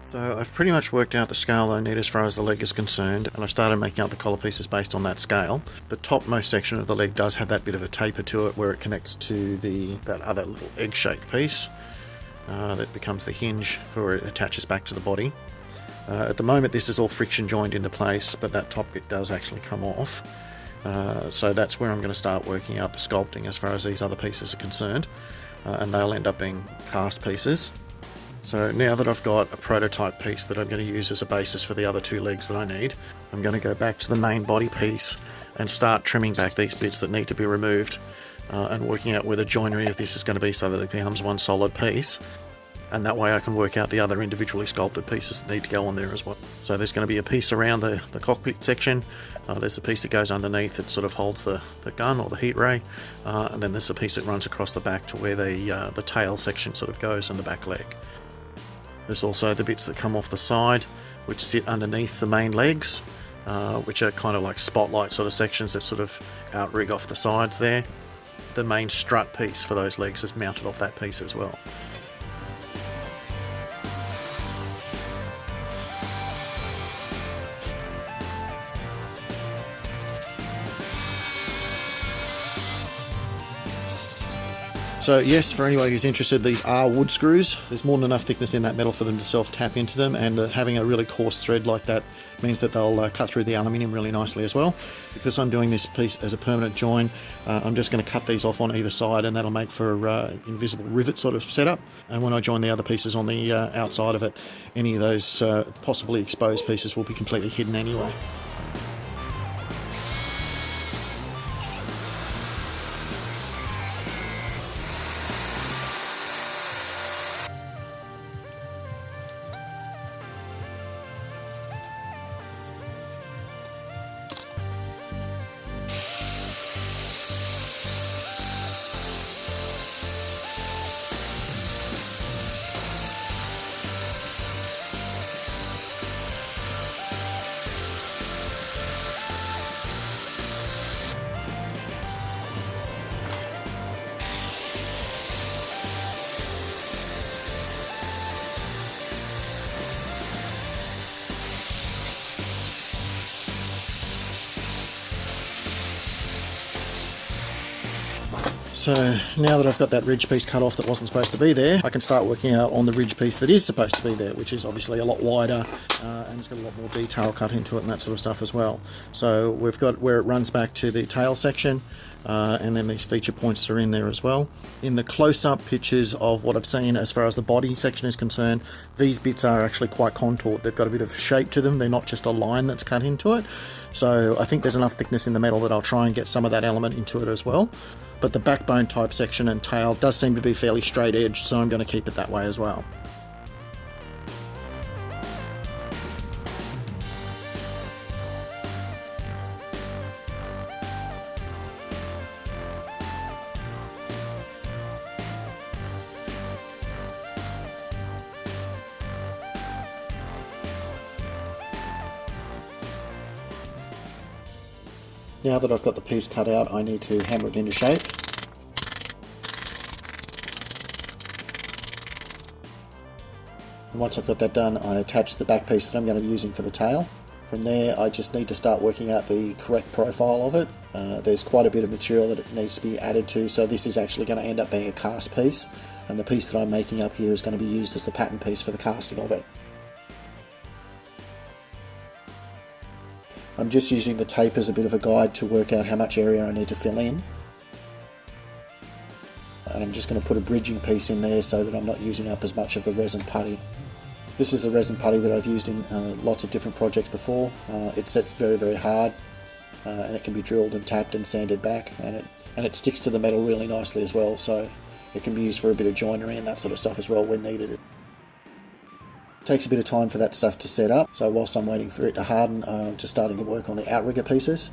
So I've pretty much worked out the scale I need as far as the leg is concerned, and I've started making out the collar pieces based on that scale. The topmost section of the leg does have that bit of a taper to it where it connects to that other little egg-shaped piece that becomes the hinge for it attaches back to the body. At the moment this is all friction joined into place, but that top bit does actually come off. So that's where I'm going to start working out the sculpting as far as these other pieces are concerned, and they'll end up being cast pieces. So now that I've got a prototype piece that I'm going to use as a basis for the other two legs that I need, I'm going to go back to the main body piece and start trimming back these bits that need to be removed and working out where the joinery of this is going to be so that it becomes one solid piece. And that way I can work out the other individually sculpted pieces that need to go on there as well. So there's going to be a piece around the cockpit section, there's a piece that goes underneath that sort of holds the gun or the heat ray, and then there's a piece that runs across the back to where the tail section sort of goes and the back leg. There's also the bits that come off the side, which sit underneath the main legs, which are kind of like spotlight sort of sections that sort of outrig off the sides there. The main strut piece for those legs is mounted off that piece as well. So yes, for anybody who's interested, these are wood screws. There's more than enough thickness in that metal for them to self-tap into them, and having a really coarse thread like that means that they'll cut through the aluminium really nicely as well. Because I'm doing this piece as a permanent join, I'm just going to cut these off on either side, and that'll make for invisible rivet sort of setup. And when I join the other pieces on the outside of it, any of those possibly exposed pieces will be completely hidden anyway. So now that I've got that ridge piece cut off that wasn't supposed to be there, I can start working out on the ridge piece that is supposed to be there, which is obviously a lot wider and it's got a lot more detail cut into it and that sort of stuff as well. So we've got where it runs back to the tail section, and then these feature points are in there as well. In the close-up pictures of what I've seen as far as the body section is concerned, these bits are actually quite contoured. They've got a bit of shape to them. They're not just a line that's cut into it. So I think there's enough thickness in the metal that I'll try and get some of that element into it as well. But the backbone type section and tail does seem to be fairly straight edged, so I'm going to keep it that way as well. Now that I've got the piece cut out, I need to hammer it into shape. And once I've got that done, I attach the back piece that I'm going to be using for the tail. From there, I just need to start working out the correct profile of it. There's quite a bit of material that it needs to be added to, so this is actually going to end up being a cast piece. And the piece that I'm making up here is going to be used as the pattern piece for the casting of it. I'm just using the tape as a bit of a guide to work out how much area I need to fill in. And I'm just going to put a bridging piece in there so that I'm not using up as much of the resin putty. This is the resin putty that I've used in lots of different projects before. It sets very, very hard, and it can be drilled and tapped and sanded back, and it sticks to the metal really nicely as well, so it can be used for a bit of joinery and that sort of stuff as well when needed. It takes a bit of time for that stuff to set up, so whilst I'm waiting for it to harden, I'm just starting to work on the outrigger pieces.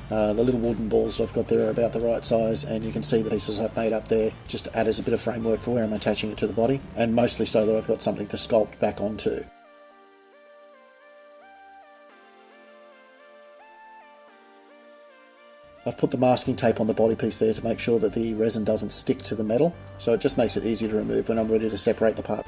The little wooden balls that I've got there are about the right size, and you can see the pieces I've made up there just to add as a bit of framework for where I'm attaching it to the body, and mostly so that I've got something to sculpt back onto. I've put the masking tape on the body piece there to make sure that the resin doesn't stick to the metal, so it just makes it easy to remove when I'm ready to separate the part.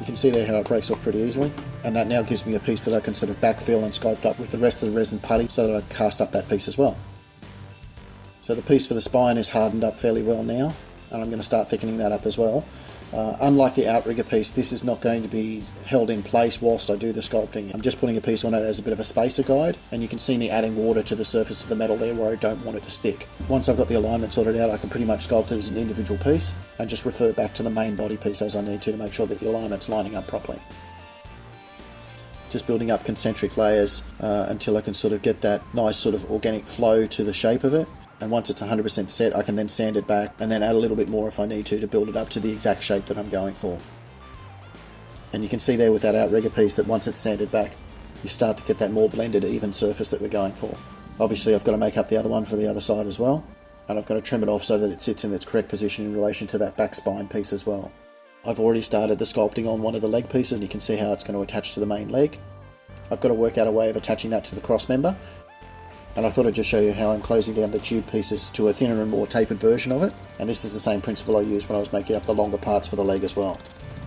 You can see there how it breaks off pretty easily, and that now gives me a piece that I can sort of backfill and sculpt up with the rest of the resin putty so that I can cast up that piece as well. So the piece for the spine is hardened up fairly well now, and I'm going to start thickening that up as well. Unlike the outrigger piece, this is not going to be held in place whilst I do the sculpting. I'm just putting a piece on it as a bit of a spacer guide, and you can see me adding water to the surface of the metal there where I don't want it to stick. Once I've got the alignment sorted out, I can pretty much sculpt it as an individual piece and just refer back to the main body piece as I need to make sure that the alignment's lining up properly. Just building up concentric layers until I can sort of get that nice sort of organic flow to the shape of it. And once it's 100% set, I can then sand it back and then add a little bit more if I need to build it up to the exact shape that I'm going for. And you can see there with that outrigger piece that once it's sanded back, you start to get that more blended, even surface that we're going for. Obviously, I've got to make up the other one for the other side as well, and I've got to trim it off so that it sits in its correct position in relation to that back spine piece as well. I've already started the sculpting on one of the leg pieces, and you can see how it's going to attach to the main leg. I've got to work out a way of attaching that to the cross member. And I thought I'd just show you how I'm closing down the tube pieces to a thinner and more tapered version of it. And this is the same principle I used when I was making up the longer parts for the leg as well.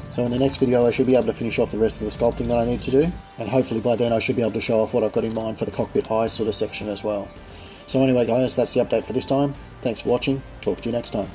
So in the next video I should be able to finish off the rest of the sculpting that I need to do. And hopefully by then I should be able to show off what I've got in mind for the cockpit eye sort of section as well. So anyway guys, that's the update for this time. Thanks for watching. Talk to you next time.